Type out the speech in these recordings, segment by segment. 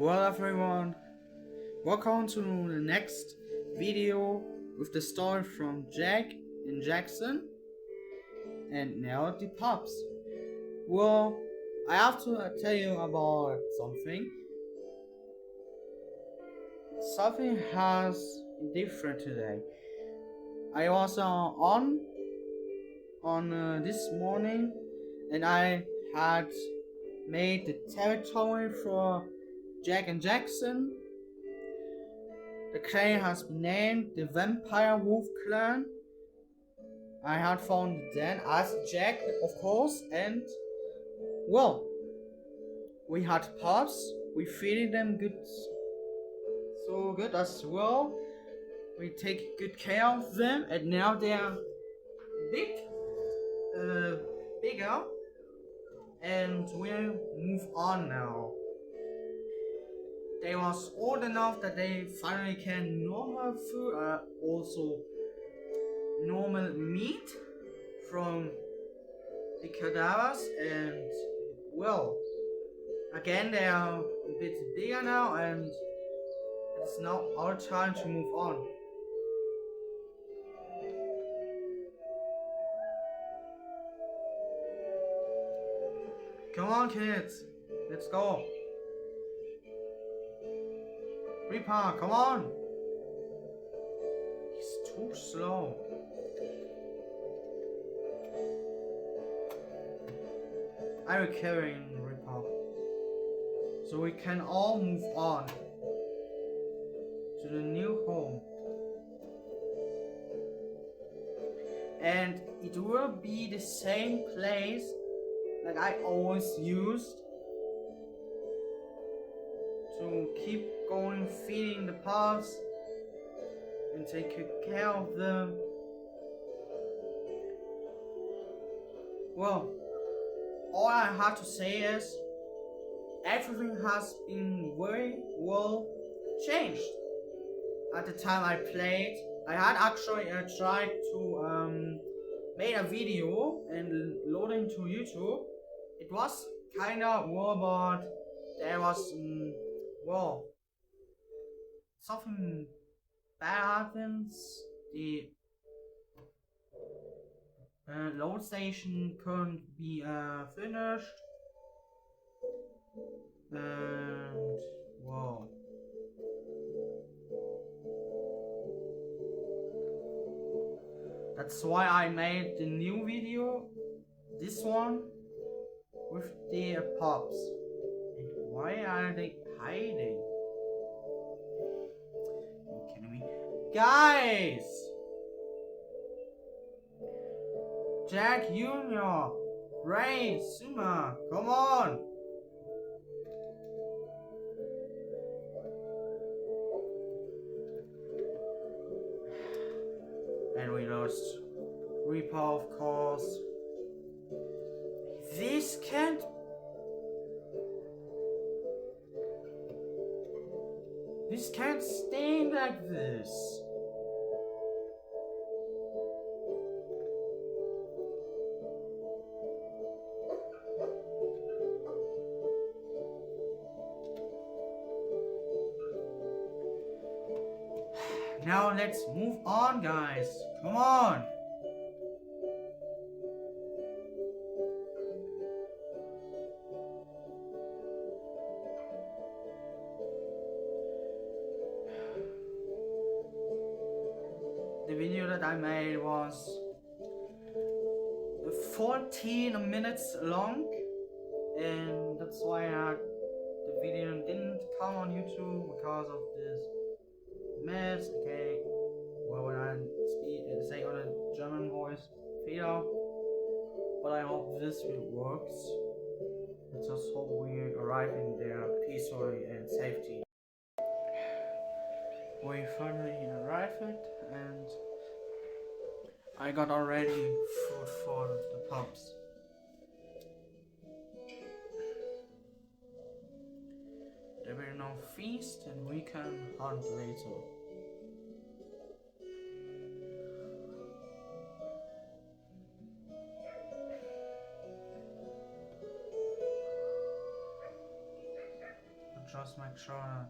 Well everyone, welcome to the next video with the story from Jack and Jackson and now the pups. Well, I have to tell you about something. Something has different today. I was on this morning and I had made the territory for Jack and Jackson. The clan has been named the VampireWolf Clan. I had found them as Jack, of course, and well, we had pups. We feeded them good, so good as well. We take good care of them, and now they are bigger, and we'll move on now. They was old enough that they finally can normal food, also normal meat from the cadavers, and well, again they are a bit bigger now, and it's now our time to move on. Come on kids, let's go. Reaper, come on! He's too slow. I will carry Reaper, so we can all move on to the new home. And it will be the same place like I always used to keep going feeding the pups and take good care of them. Well, all I have to say is everything has been very well changed. At the time I played, I had actually tried to make a video and load it to YouTube. It was kinda well, but there was well, something bad happens. The load station couldn't be finished, and well, that's why I made the new video, this one, with the pups. And why are they hiding? Are you kidding me? Guys! Jack Jr., Ray, Suma, come on! And we lost Reaper, of course. This can't. This can't stay like this. Now let's move on, guys. Come on. The video that I made was 14 minutes long, and that's why the video didn't come on YouTube because of this mess. Okay, well, when I say on a German voice, Fehler, but I hope this works. Let's just hope we arrive in there peacefully and safety. We finally arrived, and I got already food for the pups. There will no feast, and we can hunt later. just make sure that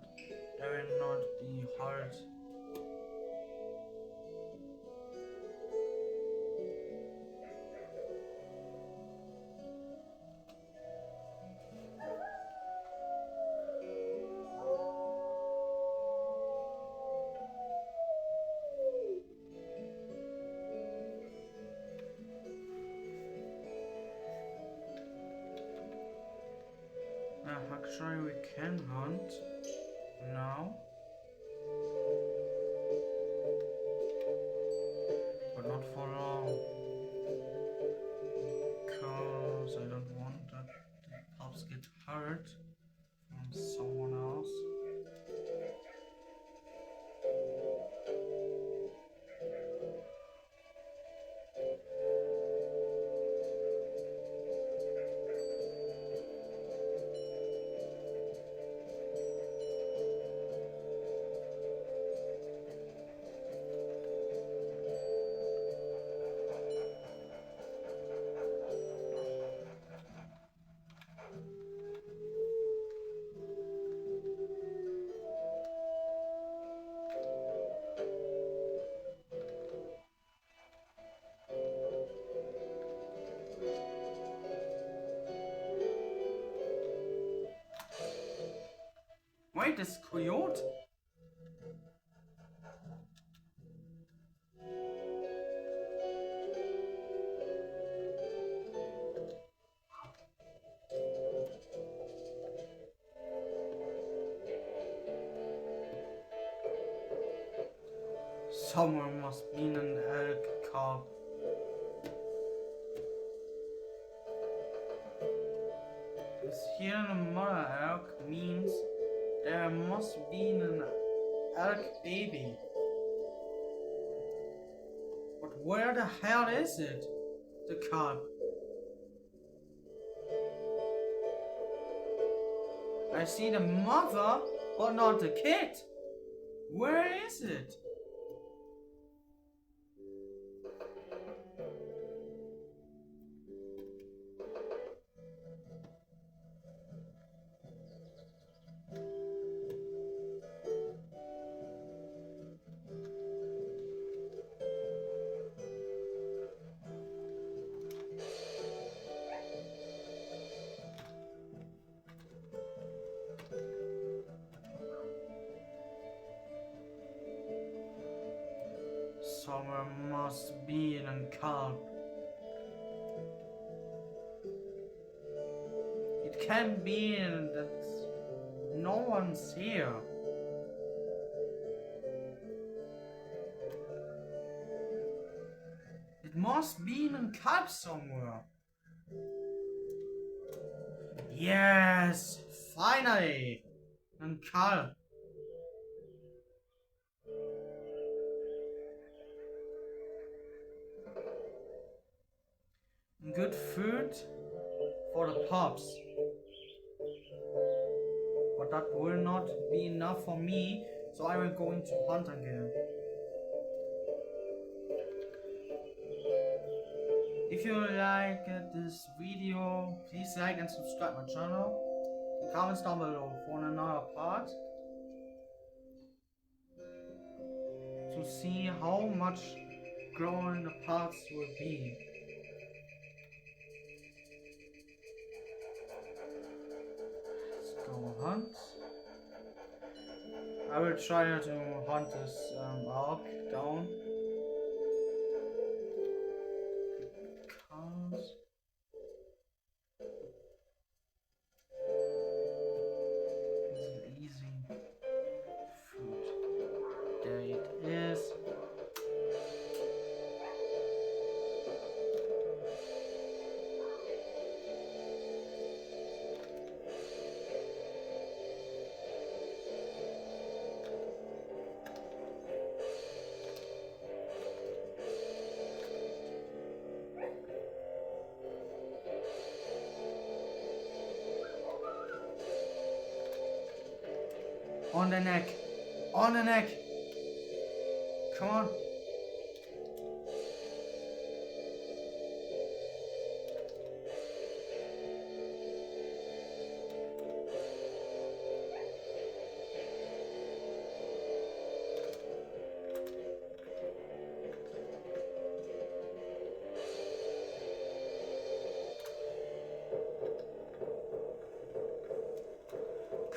they will not be hurt. Actually, we can hunt now, but not for long, because I don't want that the pups get hurt from someone else. Wait, this coyote? Somewhere must be an elk cub. This here in a mother elk means there must be an elk baby. But where the hell is it? The cub. I see the mother, but not the kid. Where is it? Somewhere must be an cub. It can't be that no one's here. It must be in a cub somewhere. Yes, finally, a cub. Good food for the pups, but that will not be enough for me, so I will go into hunt again. If you like this video, please like and subscribe my channel. Comments down below for another part to see how much growing the parts will be. Let's go hunt. I will try to hunt this elk down. Because easy food. There it is. On the neck. On the neck. Come on.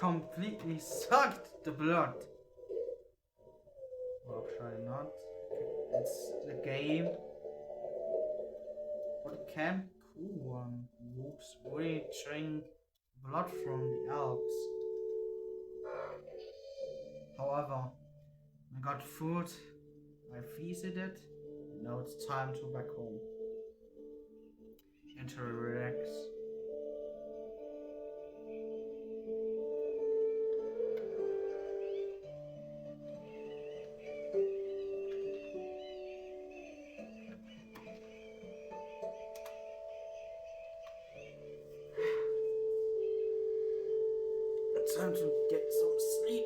completely sucked the blood. Well, probably not. It's the game. But it can be cool one. Wolves really drink blood from the elks. However, I got food, I feasted it, and now it's time to back home. And to relax. It's time to get some sleep.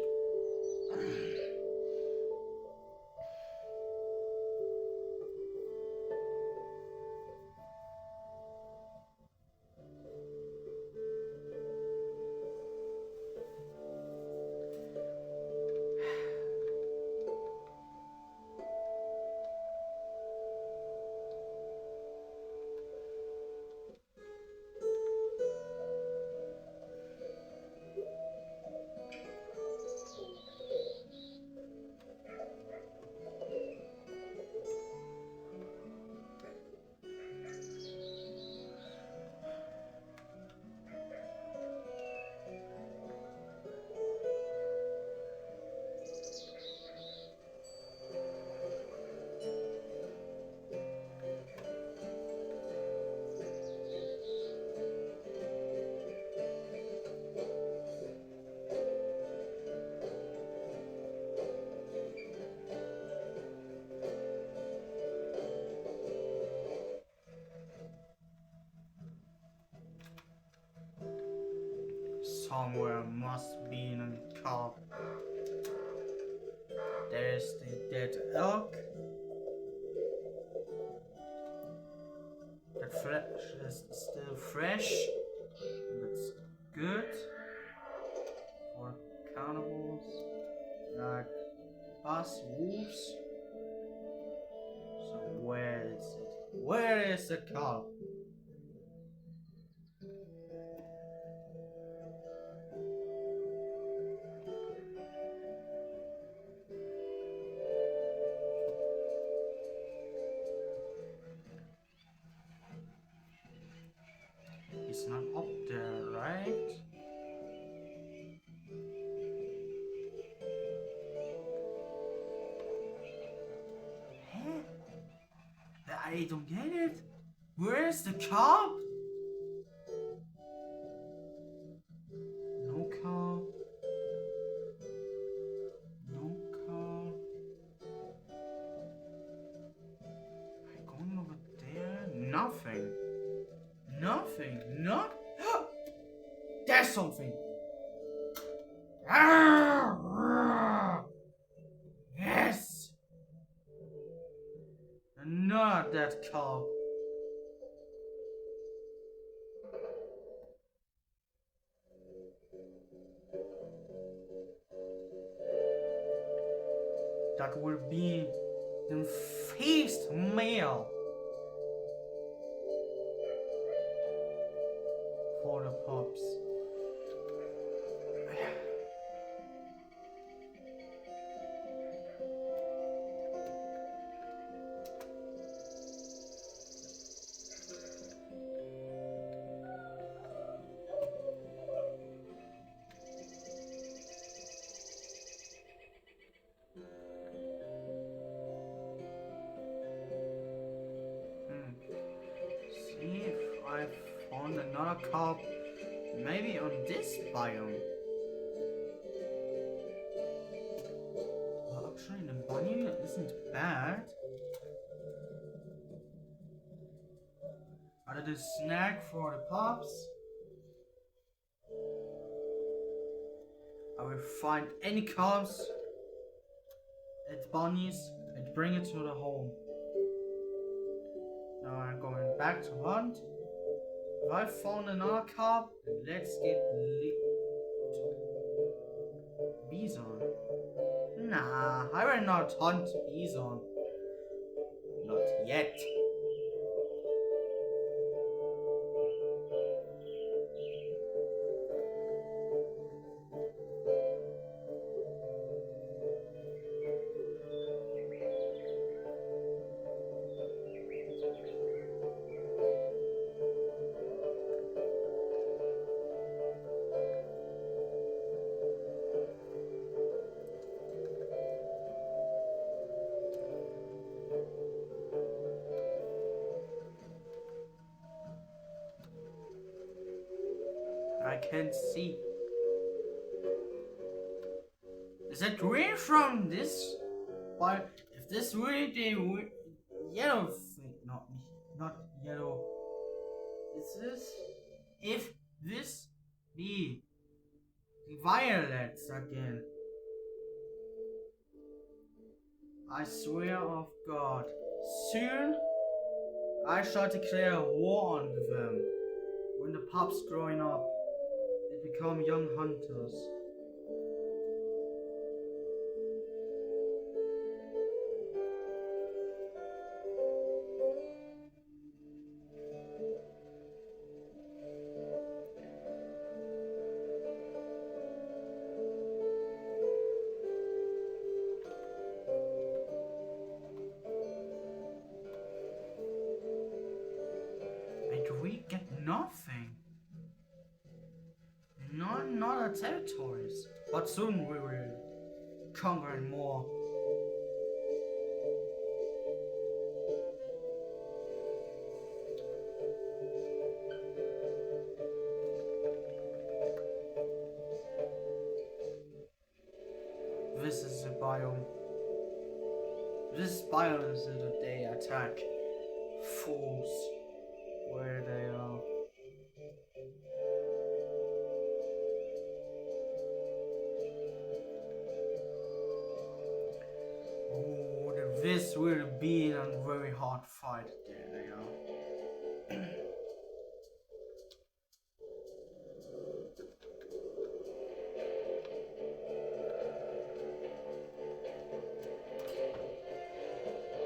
Somewhere must be in a car. There's the dead elk. That flesh is still fresh. That's good for cannibals like us wolves. So where is it? Where is the car? It's not up there, right? Huh? I don't get it. Where's the cop? No car. No car. I'm going over there. Nothing. Nothing. No. There's something. Yes. Not that cop. That will be the feast meal for the pups. See if I found another cop, maybe on this biome. Well, actually, the bunny isn't bad. Added a snack for the pups. I will find any cows at bunnies and bring it to the home. Now I'm going back to hunt. If I found another cub, let's get bison. Nah, I will not hunt bison. Not yet. can't see. Is it green from this? But if this really the yellow thing, not yellow. Is this? If this be the violets again, I swear of God, soon I shall declare war on them. When the pups growing up, they become young hunters. And we get nothing. Not our territories. But soon we will conquer more. This is the biome. This biome is that they attack fools where they are. Oh, this will be a very hard fight. There they are.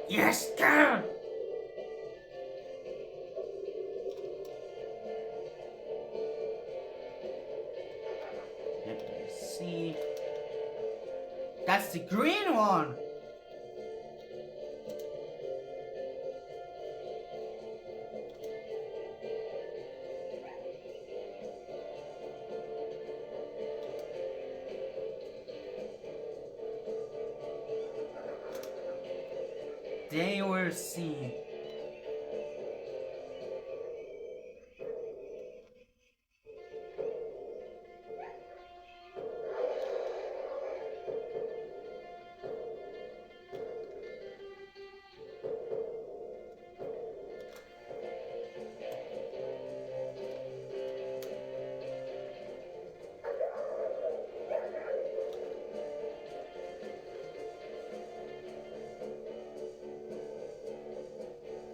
Yes, girl! Let me see. That's the green one! They will see.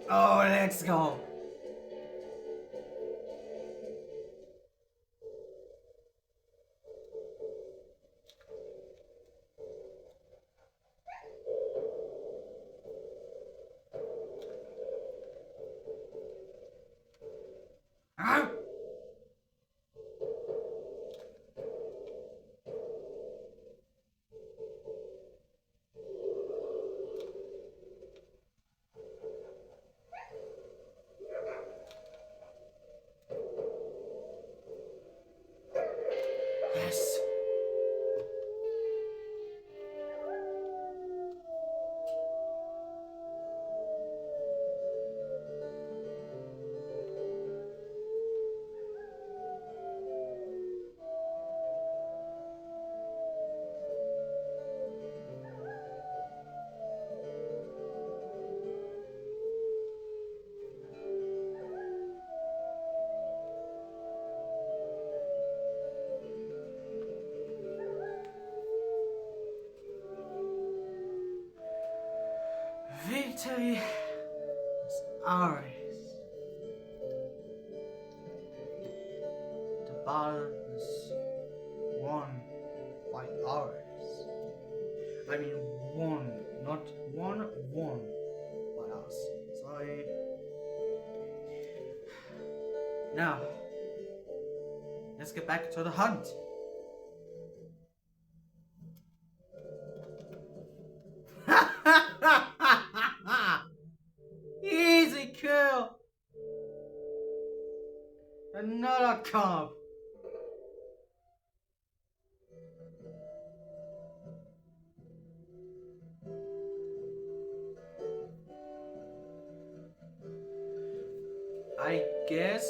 Oh, let's go. Ah! Yes. Victory is ours. The battle is won by ours. I mean won, not won by us. Sorry. Now, let's get back to the hunt. Easy kill. Another cub. I guess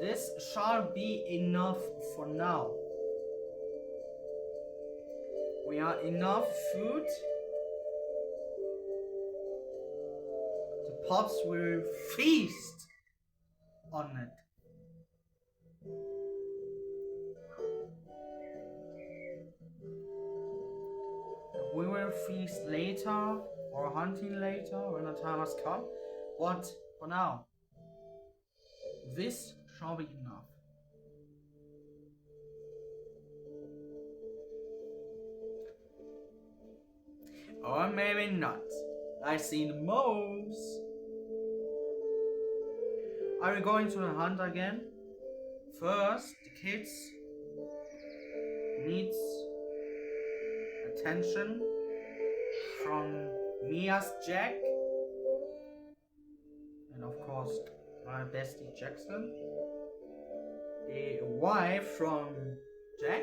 this shall be enough for now. We have enough food. The pups will feast on it. We will feast later or hunting later when the time has come. But for now, this shall be enough. Or maybe not. I see the moles. Are we going to the hunt again? First, the kids needs attention from me as Jack, and of course my bestie Jackson, the wife from Jack,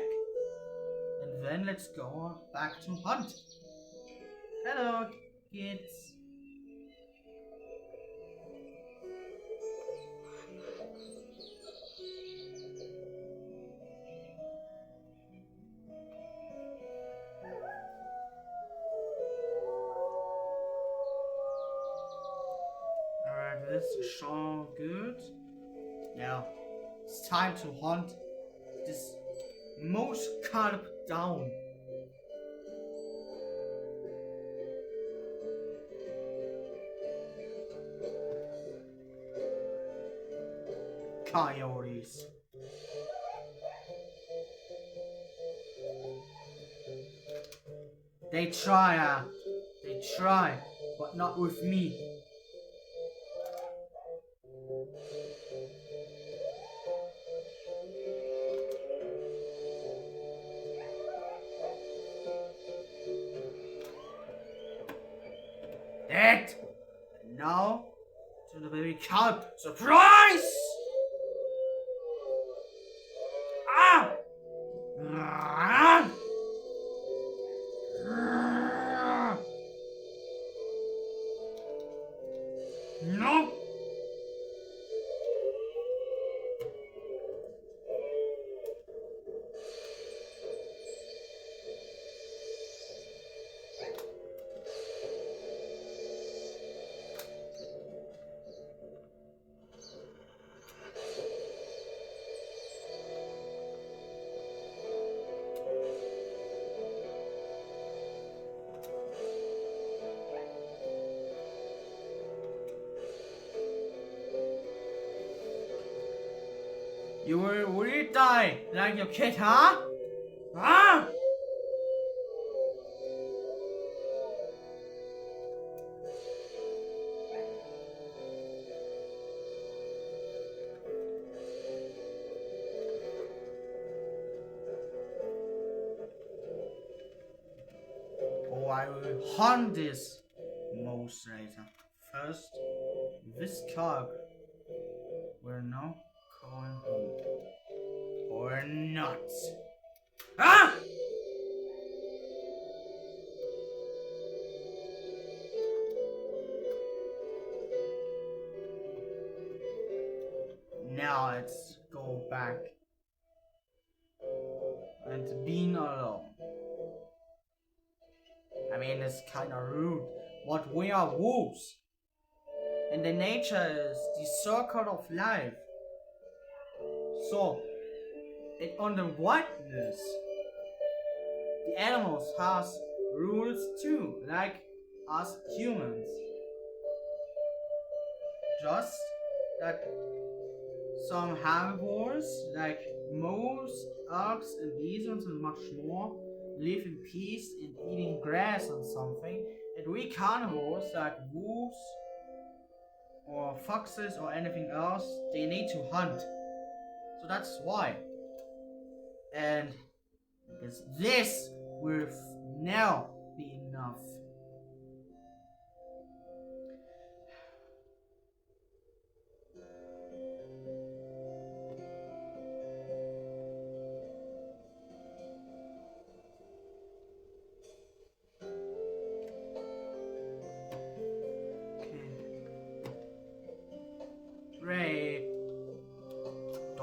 and then let's go back to hunt. Hello, kids. Alright, this is so good. Now, it's time to hunt this most carp down. Coyotes. They try, but not with me. Dead. And now to the baby carp. Surprise! Ah! No! You will really die like your kid, huh? Huh? Oh, I will hunt this most later. First, this carp will not going home. Or not. Ah! Now let's go back and being alone. I mean, it's kind of rude, but we are wolves. And the nature is the circle of life. So, on the wilderness, the animals has rules too, like us humans. Just that some herbivores, like moles, elks, and bisons, and much more, live in peace and eating grass and something, and we carnivores, like wolves or foxes or anything else, they need to hunt. So that's why. And because this will now be enough.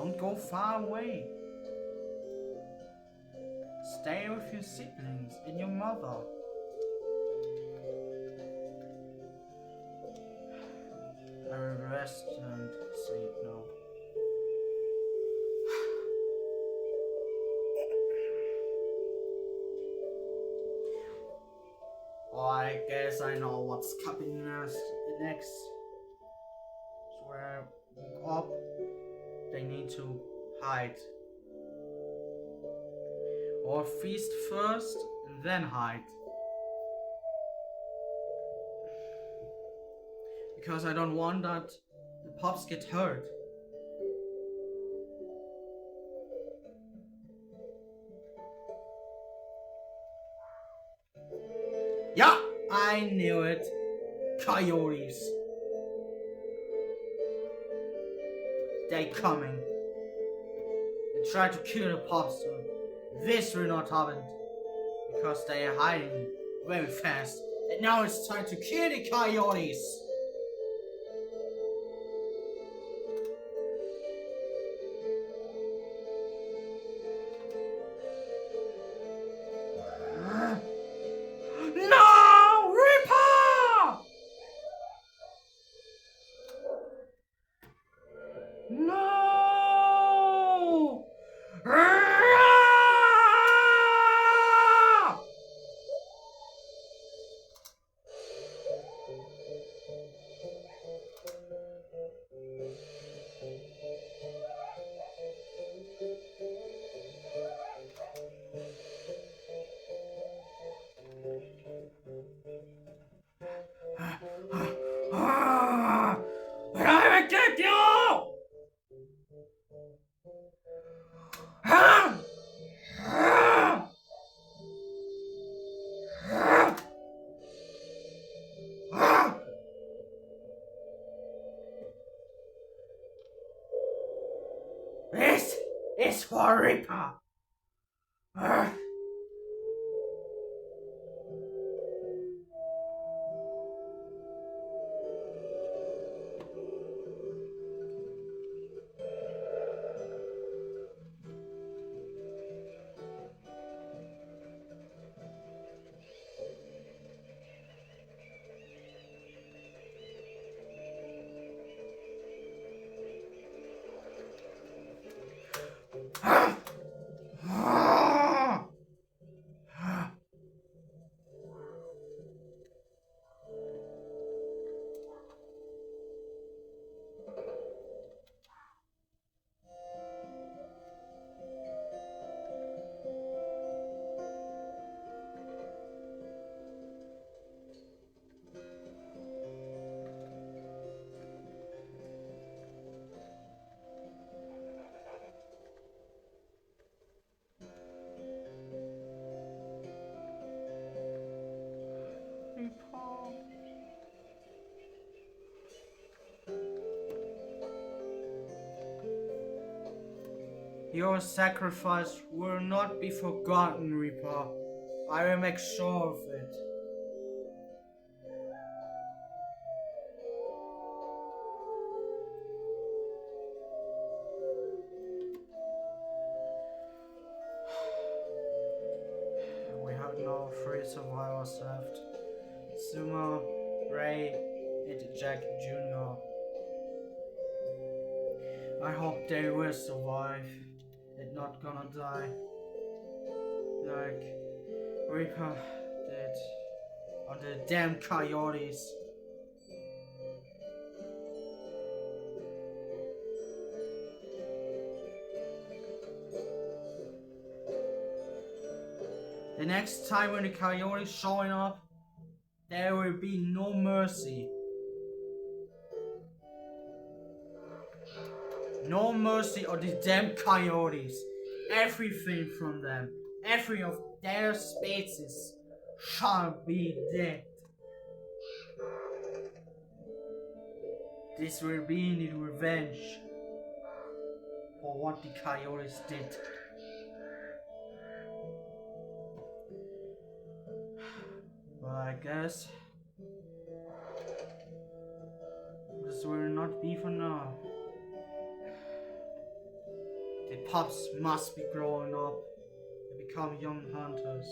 Don't go far away. Stay with your siblings and your mother. I will rest and sleep now. Oh, I guess I know what's coming next. So when I woke up, they need to hide. Or feast first and then hide. Because I don't want that the pups get hurt. Yeah, I knew it. Coyotes. They coming. They tried to kill the pups. This will not happen. Because they are hiding very fast. And now it's time to kill the coyotes. No! Reaper! No! I will get you! This is for Reaper. Your sacrifice will not be forgotten, Reaper. I will make sure of it. We have now 3 survivors left. Sommer, Ray, and Jack Jr. I hope they will survive and not gonna die like Reaper did on the damn coyotes. The next time when the coyotes showing up, there will be no mercy. No mercy on the damn coyotes. Everything from them, every of their species shall be dead. This will be the revenge for what the coyotes did. But I guess this will not be for now. pups must be growing up and become young hunters.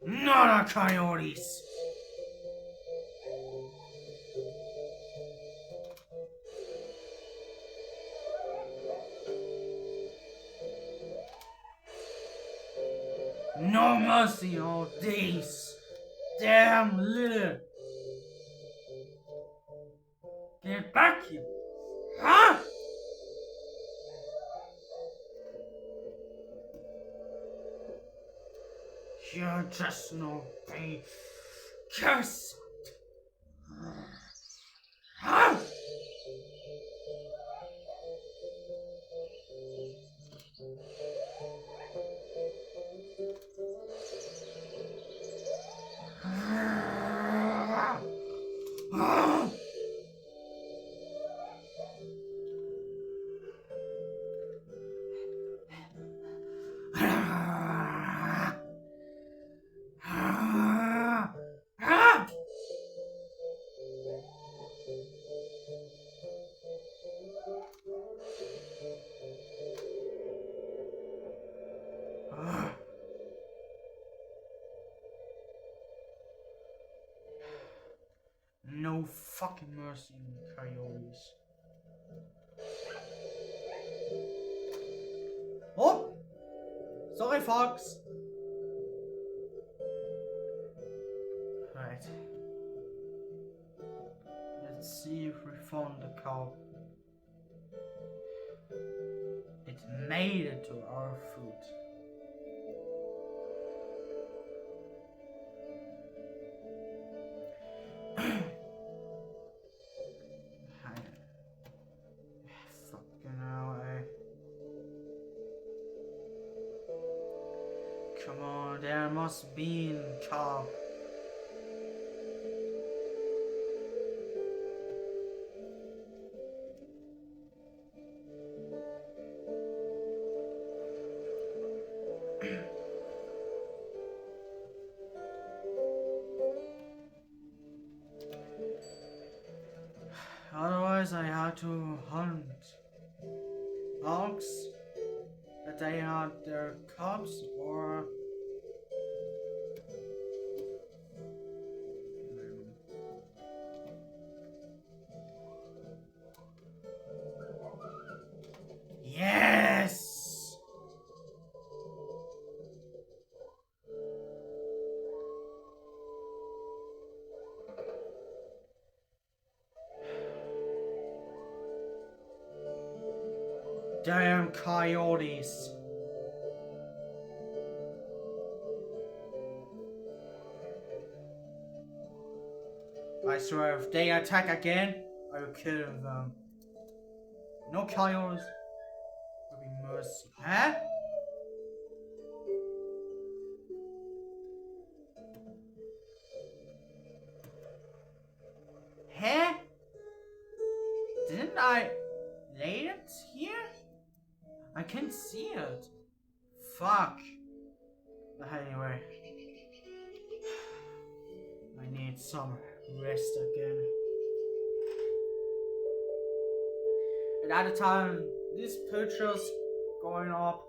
Not a coyotes! No mercy on these damn little. Get back here! Huh? You're just no baby. Curse! Huh? No fucking mercy on the coyotes. Oh! Sorry, Fox. Right. Let's see if we found the cow. It made it to our food. Fucking hell, eh? Come on, there must be a cow. Otherwise, I had to hunt dogs that they had their cubs or yes. Damn coyotes. I swear if they attack again, I will kill them. No coyotes will be mercy. Huh? Huh? Didn't I lay it here? I can't see it. Fuck. Anyway. I need some rest again. And at the time these pictures going up,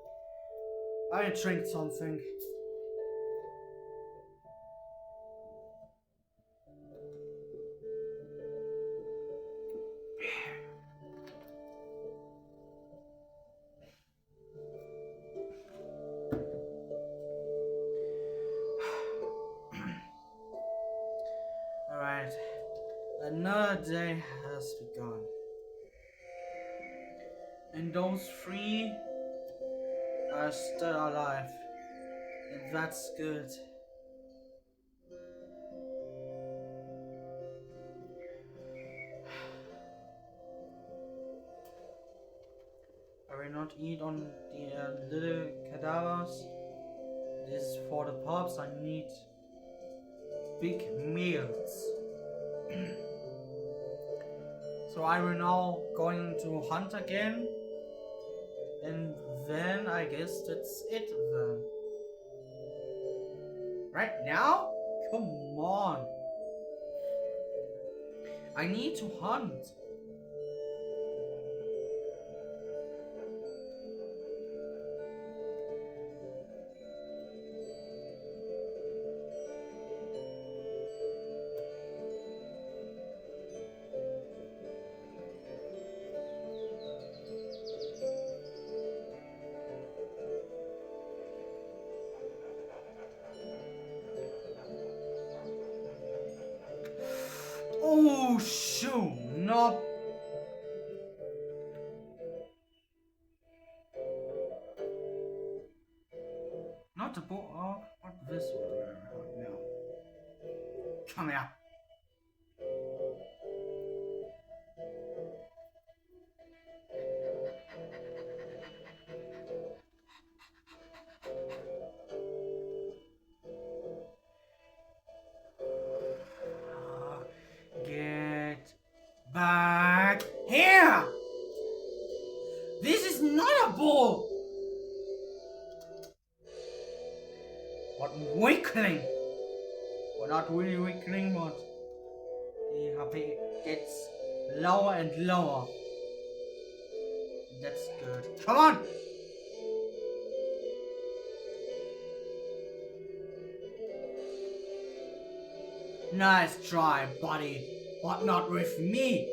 I drink something. Alright, another day has begun. And those three are still alive. And that's good. I will not eat on the little cadavers. This is for the pups. I need big meals. So I will now going to hunt again, and Then I guess that's it then. Right now? Come on. I need to hunt. Oh shoot, no. Not the boat. Oh, what this one? No. Come here. Get back here! This is not a bull! What weakling? Well, not really weakling, but the happy gets lower and lower. That's good. Come on! Nice try, buddy, but not with me.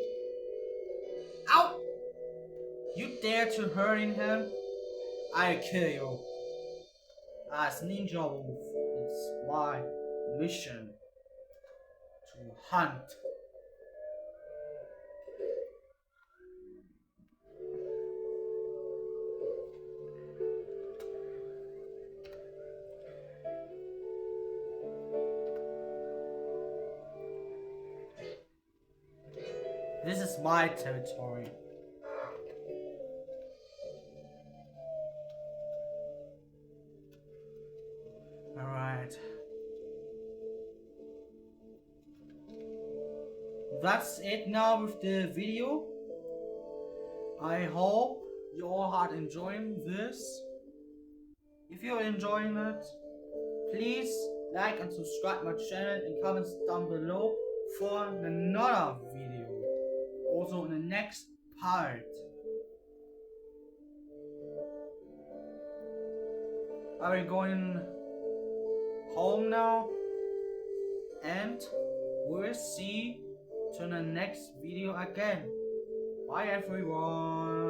Ow! You dare to hurt him? I'll kill you. As Ninja Wolf, it's my mission to hunt. This is my territory. Alright. That's it now with the video. I hope you all are enjoying this. If you're enjoying it, please like and subscribe my channel and comments down below for another video. Also in the next part. Are we going home now? And we'll see to the next video again. Bye everyone.